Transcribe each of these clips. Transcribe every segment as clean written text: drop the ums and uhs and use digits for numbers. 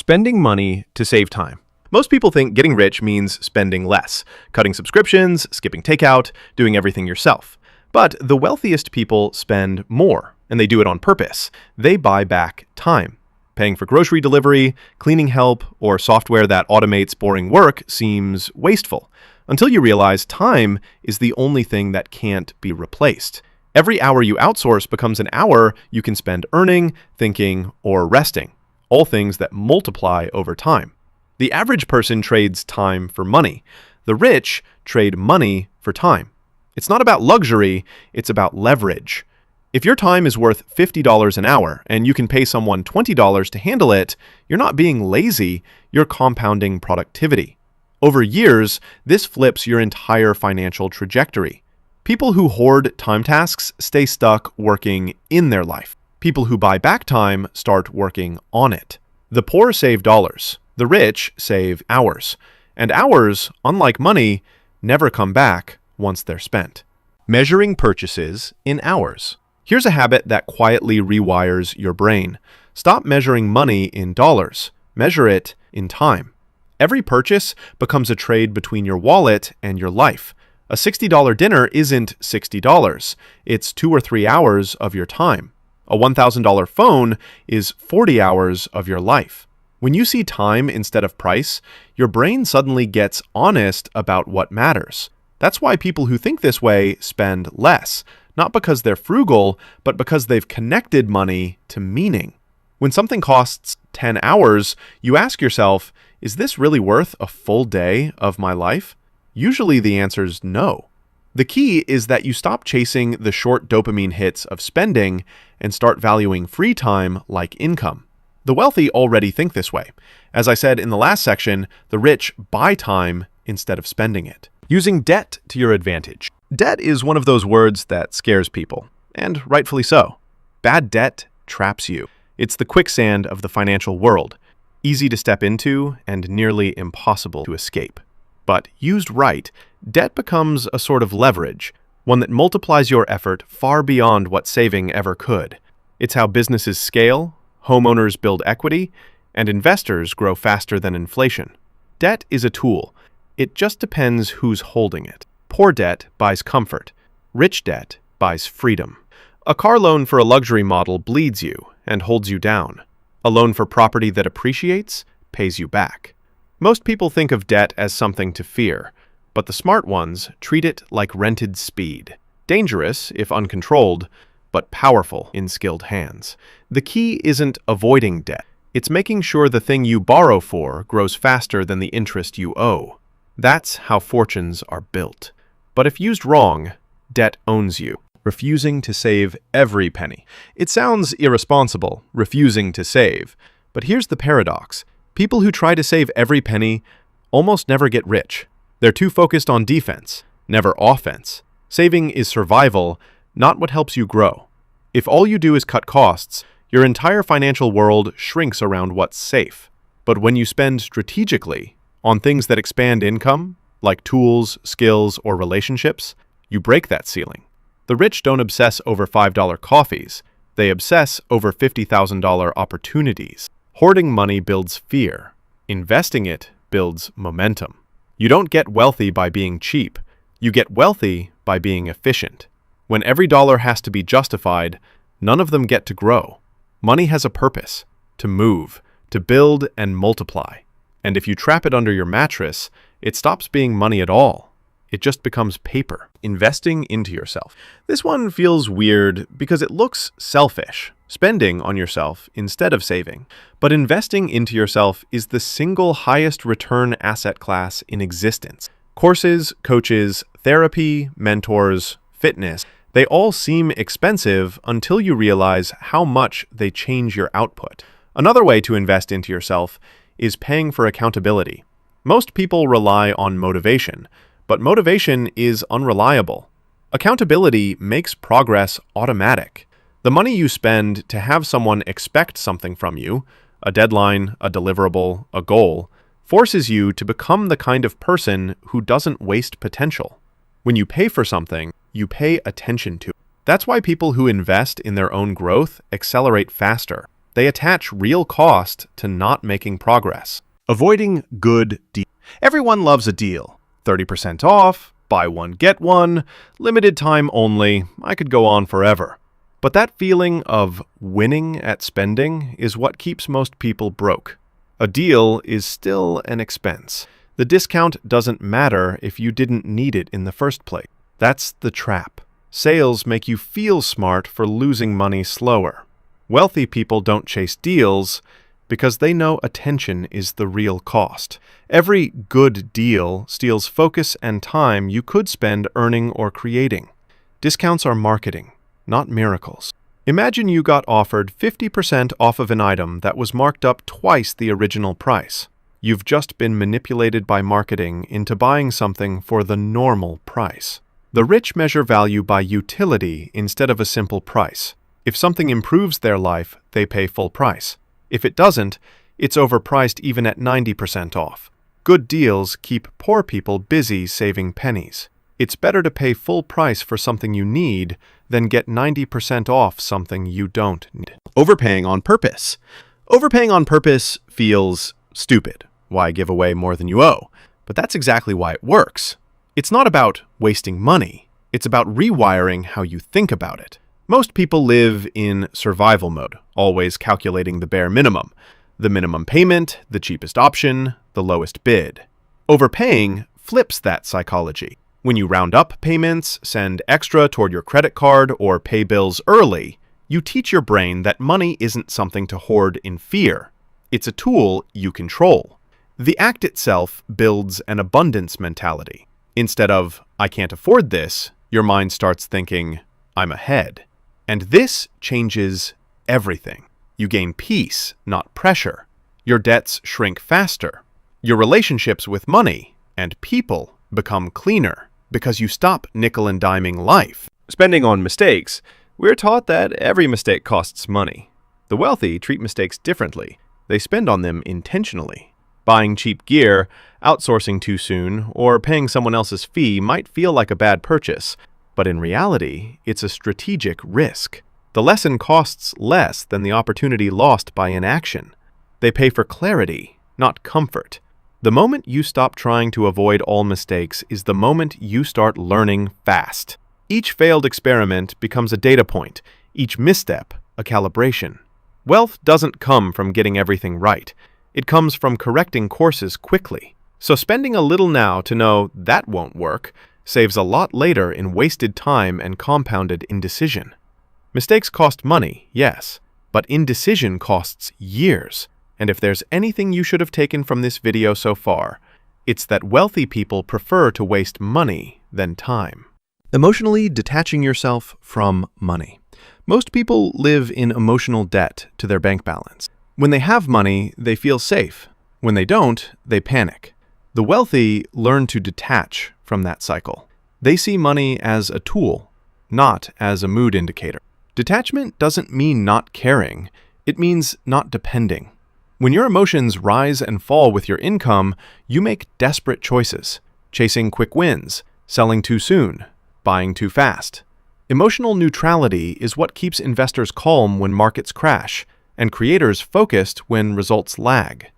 Spending money to save time. Most people think getting rich means spending less, cutting subscriptions, skipping takeout, doing everything yourself. But the wealthiest people spend more, and they do it on purpose. They buy back time. Paying for grocery delivery, cleaning help, or software that automates boring work seems wasteful, until you realize time is the only thing that can't be replaced. Every hour you outsource becomes an hour you can spend earning, thinking, or resting, all things that multiply over time. The average person trades time for money. The rich trade money for time. It's not about luxury, it's about leverage. If your time is worth $50 an hour and you can pay someone $20 to handle it, you're not being lazy, you're compounding productivity. Over years, this flips your entire financial trajectory. People who hoard time tasks stay stuck working in their life. People who buy back time start working on it. The poor save dollars. The rich save hours. And hours, unlike money, never come back once they're spent. Measuring purchases in hours. Here's a habit that quietly rewires your brain. Stop measuring money in dollars. Measure it in time. Every purchase becomes a trade between your wallet and your life. A $60 dinner isn't $60. It's 2 or 3 hours of your time. A $1,000 phone is 40 hours of your life. When you see time instead of price, your brain suddenly gets honest about what matters. That's why people who think this way spend less, not because they're frugal, but because they've connected money to meaning. When something costs 10 hours, you ask yourself, is this really worth a full day of my life? Usually the answer's no. The key is that you stop chasing the short dopamine hits of spending and start valuing free time like income. The wealthy already think this way. As I said in the last section, the rich buy time instead of spending it. Using debt to your advantage. Debt is one of those words that scares people, and rightfully so. Bad debt traps you. It's the quicksand of the financial world, easy to step into and nearly impossible to escape. But used right, debt becomes a sort of leverage, one that multiplies your effort far beyond what saving ever could. It's how businesses scale, homeowners build equity, and investors grow faster than inflation. Debt is a tool. It just depends who's holding it. Poor debt buys comfort. Rich debt buys freedom. A car loan for a luxury model bleeds you and holds you down. A loan for property that appreciates pays you back. Most people think of debt as something to fear, but the smart ones treat it like rented speed. Dangerous if uncontrolled, but powerful in skilled hands. The key isn't avoiding debt. It's making sure the thing you borrow for grows faster than the interest you owe. That's how fortunes are built. But if used wrong, debt owns you. Refusing to save every penny. It sounds irresponsible, refusing to save. But here's the paradox. People who try to save every penny almost never get rich. They're too focused on defense, never offense. Saving is survival, not what helps you grow. If all you do is cut costs, your entire financial world shrinks around what's safe. But when you spend strategically on things that expand income, like tools, skills, or relationships, you break that ceiling. The rich don't obsess over $5 coffees. They obsess over $50,000 opportunities. Hoarding money builds fear. Investing it builds momentum. You don't get wealthy by being cheap. You get wealthy by being efficient. When every dollar has to be justified, none of them get to grow. Money has a purpose: to move, to build and multiply. And if you trap it under your mattress, it stops being money at all. It just becomes paper. Investing into yourself. This one feels weird because it looks selfish, spending on yourself instead of saving. But investing into yourself is the single highest return asset class in existence. Courses, coaches, therapy, mentors, fitness, they all seem expensive until you realize how much they change your output. Another way to invest into yourself is paying for accountability. Most people rely on motivation, but motivation is unreliable. Accountability makes progress automatic. The money you spend to have someone expect something from you, a deadline, a deliverable, a goal, forces you to become the kind of person who doesn't waste potential. When you pay for something, you pay attention to it. That's why people who invest in their own growth accelerate faster. They attach real cost to not making progress. Avoiding good deals. Everyone loves a deal. 30% off, buy one, get one, limited time only. I could go on forever. But that feeling of winning at spending is what keeps most people broke. A deal is still an expense. The discount doesn't matter if you didn't need it in the first place. That's the trap. Sales make you feel smart for losing money slower. Wealthy people don't chase deals because they know attention is the real cost. Every good deal steals focus and time you could spend earning or creating. Discounts are marketing, not miracles. Imagine you got offered 50% off of an item that was marked up twice the original price. You've just been manipulated by marketing into buying something for the normal price. The rich measure value by utility instead of a simple price. If something improves their life, they pay full price. If it doesn't, it's overpriced even at 90% off. Good deals keep poor people busy saving pennies. It's better to pay full price for something you need than get 90% off something you don't need. Overpaying on purpose. Overpaying on purpose feels stupid. Why give away more than you owe? But that's exactly why it works. It's not about wasting money. It's about rewiring how you think about it. Most people live in survival mode, always calculating the bare minimum. The minimum payment, the cheapest option, the lowest bid. Overpaying flips that psychology. When you round up payments, send extra toward your credit card, or pay bills early, you teach your brain that money isn't something to hoard in fear. It's a tool you control. The act itself builds an abundance mentality. Instead of, I can't afford this, your mind starts thinking, I'm ahead. And this changes everything. You gain peace, not pressure. Your debts shrink faster. Your relationships with money and people become cleaner because you stop nickel and diming life. Spending on mistakes. We're taught that every mistake costs money. The wealthy treat mistakes differently. They spend on them intentionally. Buying cheap gear, outsourcing too soon, or paying someone else's fee might feel like a bad purchase, but in reality, it's a strategic risk. The lesson costs less than the opportunity lost by inaction. They pay for clarity, not comfort. The moment you stop trying to avoid all mistakes is the moment you start learning fast. Each failed experiment becomes a data point, each misstep a calibration. Wealth doesn't come from getting everything right. It comes from correcting courses quickly. So spending a little now to know that won't work saves a lot later in wasted time and compounded indecision. Mistakes cost money, yes, but indecision costs years. And if there's anything you should have taken from this video so far, it's that wealthy people prefer to waste money than time. Emotionally detaching yourself from money. Most people live in emotional debt to their bank balance. When they have money, they feel safe. When they don't, they panic. The wealthy learn to detach from that cycle. They see money as a tool, not as a mood indicator. Detachment doesn't mean not caring. It means not depending. When your emotions rise and fall with your income, you make desperate choices, chasing quick wins, selling too soon, buying too fast. Emotional neutrality is what keeps investors calm when markets crash, and creators focused when results lag.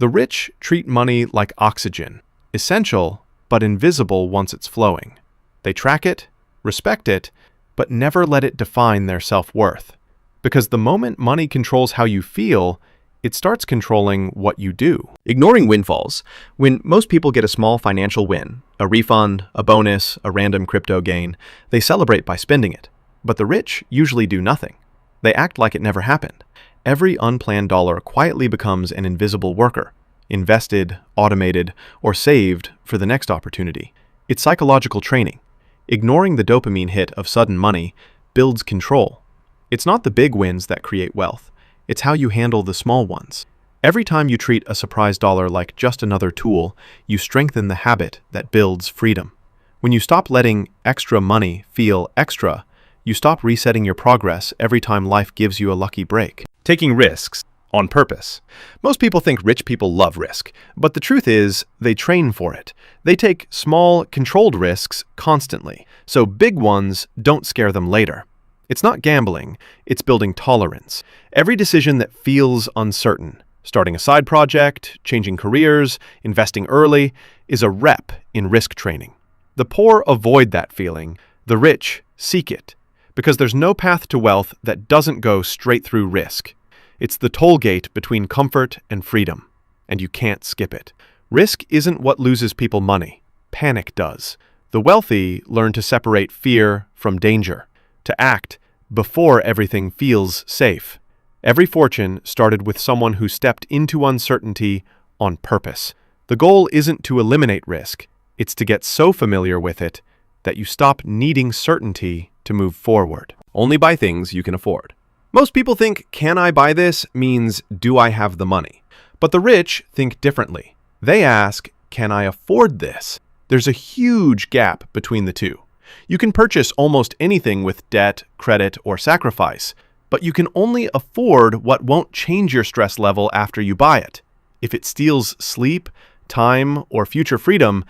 The rich treat money like oxygen, essential but invisible once it's flowing. They track it, respect it, but never let it define their self-worth. Because the moment money controls how you feel, it starts controlling what you do. Ignoring windfalls. When most people get a small financial win, a refund, a bonus, a random crypto gain, they celebrate by spending it. But the rich usually do nothing. They act like it never happened. Every unplanned dollar quietly becomes an invisible worker, invested, automated, or saved for the next opportunity. It's psychological training. Ignoring the dopamine hit of sudden money builds control. It's not the big wins that create wealth. It's how you handle the small ones. Every time you treat a surprise dollar like just another tool, you strengthen the habit that builds freedom. When you stop letting extra money feel extra, you stop resetting your progress every time life gives you a lucky break. Taking risks on purpose. Most people think rich people love risk, but the truth is they train for it. They take small, controlled risks constantly, so big ones don't scare them later. It's not gambling, it's building tolerance. Every decision that feels uncertain, starting a side project, changing careers, investing early, is a rep in risk training. The poor avoid that feeling, the rich seek it, because there's no path to wealth that doesn't go straight through risk. It's the toll gate between comfort and freedom, and you can't skip it. Risk isn't what loses people money. Panic does. The wealthy learn to separate fear from danger, to act before everything feels safe. Every fortune started with someone who stepped into uncertainty on purpose. The goal isn't to eliminate risk, it's to get so familiar with it that you stop needing certainty to move forward. Only buy things you can afford. Most people think, can I buy this means, do I have the money? But the rich think differently. They ask, can I afford this? There's a huge gap between the two. You can purchase almost anything with debt, credit, or sacrifice, but you can only afford what won't change your stress level after you buy it. If it steals sleep, time, or future freedom,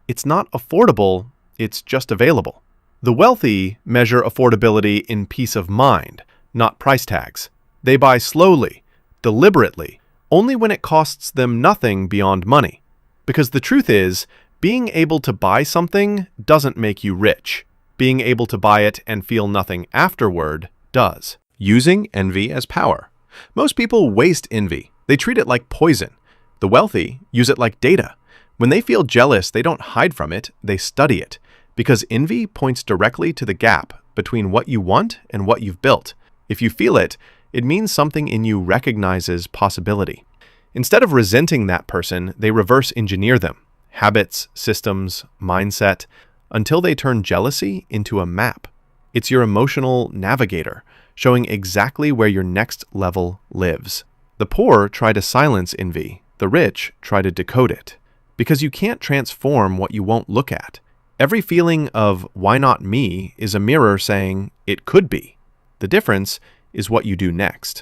it's not affordable, it's just available. The wealthy measure affordability in peace of mind, not price tags. They buy slowly, deliberately, only when it costs them nothing beyond money. Because the truth is, being able to buy something doesn't make you rich. Being able to buy it and feel nothing afterward does. Using envy as power. Most people waste envy. They treat it like poison. The wealthy use it like data. When they feel jealous, they don't hide from it, they study it. Because envy points directly to the gap between what you want and what you've built. If you feel it, it means something in you recognizes possibility. Instead of resenting that person, they reverse engineer them. Habits, systems, mindset, until they turn jealousy into a map. It's your emotional navigator, showing exactly where your next level lives. The poor try to silence envy. The rich try to decode it. Because you can't transform what you won't look at. Every feeling of why not me is a mirror saying it could be. The difference is what you do next.